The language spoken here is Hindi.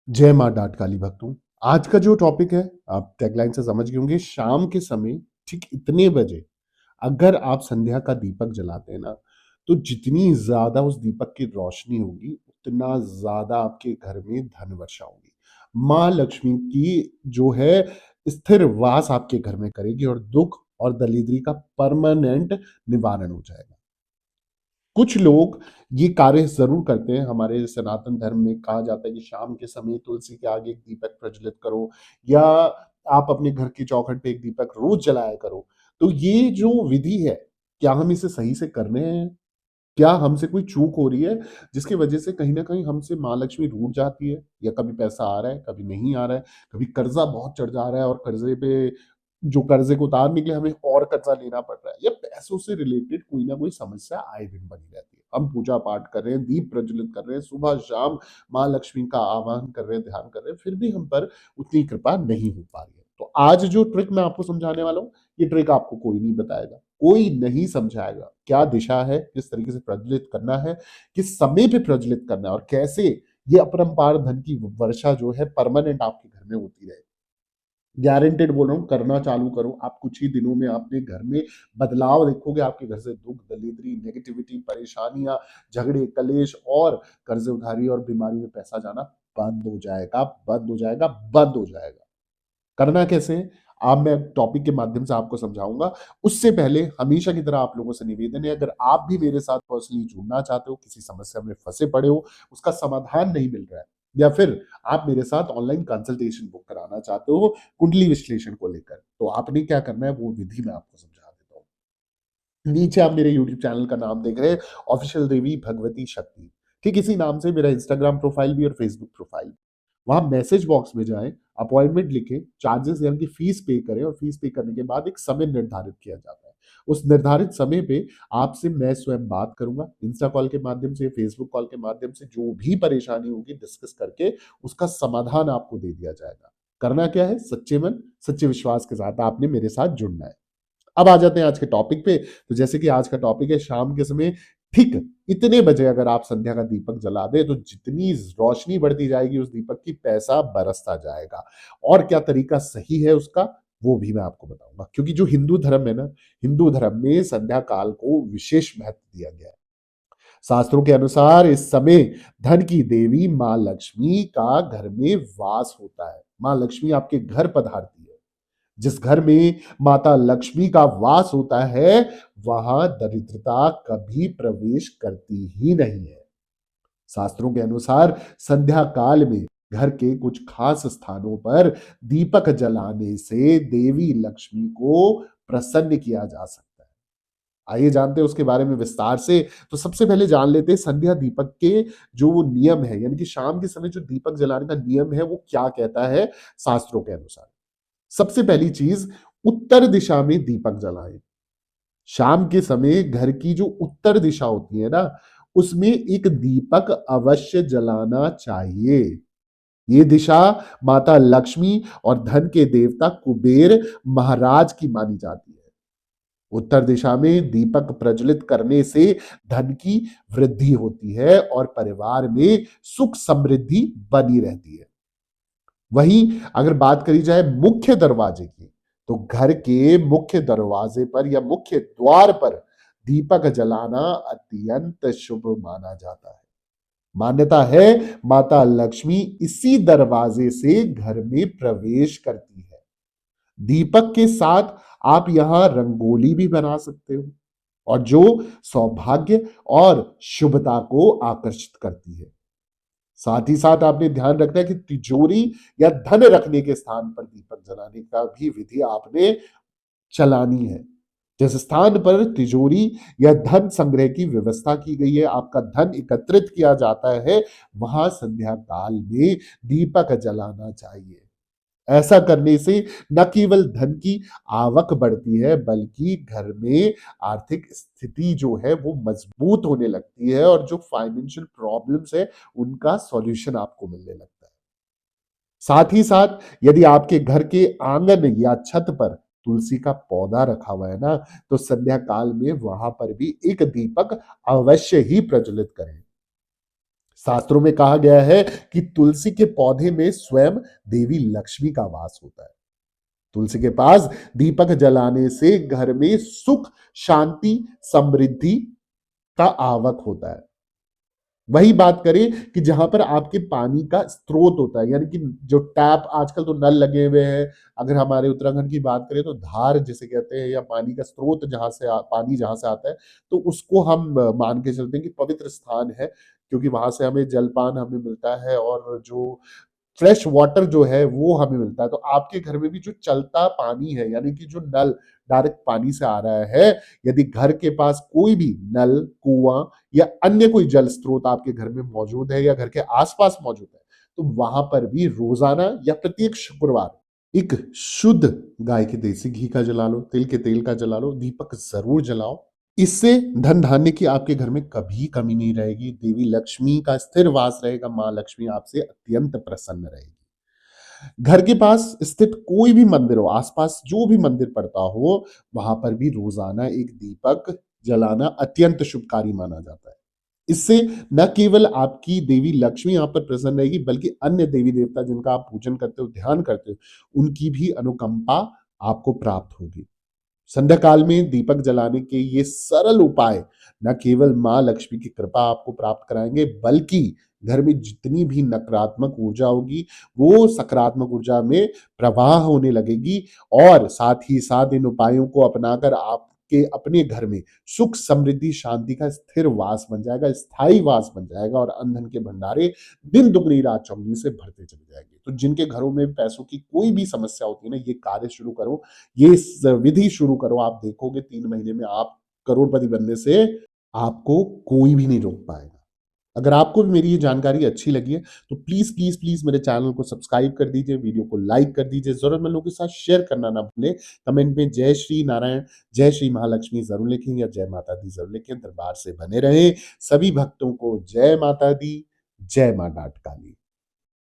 जय माँ डाट काली भक्तों। आज का जो टॉपिक है, आप टैगलाइन से समझ गए होंगे। शाम के समय ठीक इतने बजे अगर आप संध्या का दीपक जलाते हैं ना, तो जितनी ज्यादा उस दीपक की रोशनी होगी, उतना ज्यादा आपके घर में धन वर्षा होगी। माँ लक्ष्मी की जो है स्थिर वास आपके घर में करेगी और दुख और दरिद्री का परमानेंट निवारण हो जाएगा। कुछ लोग ये कार्य ज़रूर करते हैं। हमारे सनातन धर्म में कहा जाता है कि शाम के समय तुलसी के आगे एक दीपक प्रज्वलित करो, या आप अपने घर की चौखट पे एक दीपक रोज जलाया करो। तो ये जो विधि है, क्या हम इसे सही से कर रहे हैं? क्या हमसे कोई चूक हो रही है, जिसकी वजह से कहीं न कहीं हमसे माँ लक्ष्मी रूठ जाती है? या कभी पैसा आ रहा है, कभी नहीं आ रहा है, कभी कर्ज़ा बहुत चढ़ जा रहा है और कर्ज़े पे जो कर्ज़े को उतारने के लिए हमें और कर्ज़ा लेना पड़ रहा है, या पैसों से रिलेटेड कोई ना कोई समस्या आए दिन बनी रहती है। हम पूजा-पाठ कर रहे हैं, दीप प्रज्वलित कर रहे हैं, सुबह-शाम माँ लक्ष्मी का आवाहन कर रहे हैं, ध्यान कर रहे हैं, फिर भी हम पर उतनी कृपा नहीं हो पा रही है। तो आज जो ट्रिक मैं आपको समझाने वाला हूँ, ये ट्रिक आपको कोई नहीं बताएगा, कोई नहीं समझाएगा। क्या दिशा है, किस तरीके से प्रज्वलित करना है, किस समय पे प्रज्वलित करना है और कैसे ये अपरंपार धन की वर्षा जो है परमानेंट आपके घर में होती रहे। गारंटेड बोल रहा हूँ, करना चालू करो, आप कुछ ही दिनों में अपने घर में बदलाव देखोगे। आपके घर से दुख, दरिद्री, नेगेटिविटी, परेशानियाँ, झगड़े, कलेश और कर्ज़े उधारी और बीमारी में पैसा जाना बंद हो जाएगा, बंद हो जाएगा, बंद हो जाएगा। करना कैसे है? अब मैं टॉपिक के माध्यम से आपको समझाऊँगा। उससे पहले हमेशा की तरह आप लोगों से निवेदन है, अगर आप भी मेरे साथ पर्सनली जुड़ना चाहते हो, किसी समस्या में फँसे पड़े हो, उसका समाधान नहीं मिल रहा है, या फिर आप मेरे साथ ऑनलाइन कंसल्टेशन बुक कराना चाहते हो कुंडली विश्लेषण को लेकर, तो आपने क्या करना है वो विधि मैं आपको समझा देता हूँ। नीचे आप मेरे यूट्यूब चैनल का नाम देख रहे हैं, ऑफिशियल देवी भगवती शक्ति। ठीक इसी नाम से मेरा इंस्टाग्राम प्रोफाइल भी और फेसबुक प्रोफाइल। वहाँ मैसेज बॉक्स में जाएँ, अपॉइंटमेंट लिखें, चार्जेस यानी कि फीस पे करें और फीस पे करने के बाद एक समय निर्धारित किया जाता है। उस निर्धारित समय पे आपसे मैं स्वयं बात करूँगा, इंस्टा कॉल के माध्यम से, फेसबुक कॉल के माध्यम से, जो भी परेशानी होगी डिस्कस करके उसका समाधान आपको दे दिया जाएगा। करना क्या है? सच्चे मन, सच्चे विश्वास के साथ आपने मेरे साथ जुड़ना है। अब आ जाते हैं आज के टॉपिक पे। तो जैसे कि आज का टॉपिक है, शाम के समय ठीक इतने बजे अगर आप संध्या का दीपक जला दें, तो जितनी रोशनी बढ़ती जाएगी उस दीपक की, पैसा बरसता जाएगा। और क्या तरीका सही है उसका, वो भी मैं आपको बताऊंगा। क्योंकि जो हिंदू धर्म है ना, हिंदू धर्म में संध्या काल को विशेष महत्व दिया गया है। शास्त्रों के अनुसार इस समय धन की देवी माँ लक्ष्मी का घर में वास होता है। माँ लक्ष्मी आपके घर पधारती है। जिस घर में माता लक्ष्मी का वास होता है, वहां दरिद्रता कभी प्रवेश करती ही नहीं है। शास्त्रों के अनुसार संध्या काल में घर के कुछ खास स्थानों पर दीपक जलाने से देवी लक्ष्मी को प्रसन्न किया जा सकता है। आइए जानते हैं उसके बारे में विस्तार से। तो सबसे पहले जान लेते हैं संध्या दीपक के जो वो नियम है, यानी कि शाम के समय जो दीपक जलाने का नियम है वो क्या कहता है शास्त्रों के अनुसार। सबसे पहली चीज, उत्तर दिशा में दीपक जलाएं। शाम के समय घर की जो उत्तर दिशा होती है ना, उसमें एक दीपक अवश्य जलाना चाहिए। ये दिशा माता लक्ष्मी और धन के देवता कुबेर महाराज की मानी जाती है। उत्तर दिशा में दीपक प्रज्वलित करने से धन की वृद्धि होती है और परिवार में सुख समृद्धि बनी रहती है। वहीं अगर बात करी जाए मुख्य दरवाजे की, तो घर के मुख्य दरवाजे पर या मुख्य द्वार पर दीपक जलाना अत्यंत शुभ माना जाता है। मान्यता है माता लक्ष्मी इसी दरवाजे से घर में प्रवेश करती है। दीपक के साथ आप यहां रंगोली भी बना सकते हो, और जो सौभाग्य और शुभता को आकर्षित करती है। साथ ही साथ आपने ध्यान रखना है कि तिजोरी या धन रखने के स्थान पर दीपक जलाने का भी विधि आपने चलानी है। जिस स्थान पर तिजोरी या धन संग्रह की व्यवस्था की गई है, आपका धन एकत्रित किया जाता है, वहां संध्या काल में दीपक जलाना चाहिए। ऐसा करने से न केवल धन की आवक बढ़ती है, बल्कि घर में आर्थिक स्थिति जो है वो मजबूत होने लगती है और जो फाइनेंशियल प्रॉब्लम्स है उनका सॉल्यूशन आपको मिलने लगता है। साथ ही साथ यदि आपके घर के आंगन या छत पर तुलसी का पौधा रखा हुआ है ना, तो संध्या काल में वहां पर भी एक दीपक अवश्य ही प्रज्वलित करें। शास्त्रों में कहा गया है कि तुलसी के पौधे में स्वयं देवी लक्ष्मी का वास होता है। तुलसी के पास दीपक जलाने से घर में सुख, शांति, समृद्धि का आवक होता है। वही बात करें कि जहां पर आपके पानी का स्रोत होता है, यानी कि जो टैप, आजकल तो नल लगे हुए हैं, अगर हमारे उत्तराखंड की बात करें तो धार जिसे कहते हैं, या पानी का स्रोत जहां से पानी जहां से आता है, तो उसको हम मान के चलते हैं कि पवित्र स्थान है, क्योंकि वहां से हमें जलपान हमें मिलता है, और जो फ्रेश वाटर जो है वो हमें मिलता है। तो आपके घर में भी जो चलता पानी है, यानी कि जो नल डायरेक्ट पानी से आ रहा है, यदि घर के पास कोई भी नल, कुआं या अन्य कोई जल स्रोत आपके घर में मौजूद है, या घर के आसपास मौजूद है, तो वहां पर भी रोजाना या प्रत्येक शुक्रवार एक शुद्ध गाय के देसी घी का जला लो, तिल के तेल का जला लो, दीपक जरूर जलाओ। इससे धन धान्य की आपके घर में कभी कमी नहीं रहेगी, देवी लक्ष्मी का स्थिर वास रहेगा, मां लक्ष्मी आपसे अत्यंत प्रसन्न रहेगी। घर के पास स्थित कोई भी मंदिर हो, आसपास जो भी मंदिर पड़ता हो, वहां पर भी रोजाना एक दीपक जलाना अत्यंत शुभकारी माना जाता है। इससे न केवल आपकी देवी लक्ष्मी यहाँ पर प्रसन्न रहेगी, बल्कि अन्य देवी देवता जिनका आप पूजन करते हो, ध्यान करते हो, उनकी भी अनुकंपा आपको प्राप्त होगी। संध्या काल में दीपक जलाने के ये सरल उपाय न केवल मां लक्ष्मी की कृपा आपको प्राप्त कराएंगे, बल्कि घर में जितनी भी नकारात्मक ऊर्जा होगी, वो सकारात्मक ऊर्जा में प्रवाह होने लगेगी, और साथ ही साथ इन उपायों को अपनाकर आपके अपने घर में सुख, समृद्धि, शांति का स्थिर वास बन जाएगा, स्थायी वास बन जाएगा, और अन्न धन के भंडारे दिन दुगनी रात चौगनी से भरते चले जाएंगे। तो जिनके घरों में पैसों की कोई भी समस्या होती है ना, ये कार्य शुरू करो, ये विधि शुरू करो, आप देखोगे 3 महीने में आप करोड़पति बनने से आपको कोई भी नहीं रोक पाएगा। अगर आपको भी मेरी ये जानकारी अच्छी लगी है, तो प्लीज प्लीज प्लीज मेरे चैनल को सब्सक्राइब कर दीजिए, वीडियो को लाइक कर दीजिए, जरूरतमंद लोगों के साथ शेयर करना ना भूलें। कमेंट में जय श्री नारायण, जय श्री महालक्ष्मी जरूर लिखें, या जय माता दी जरूर लिखें। दरबार से बने रहें। सभी भक्तों को जय माता दी, जय मां डाट काली।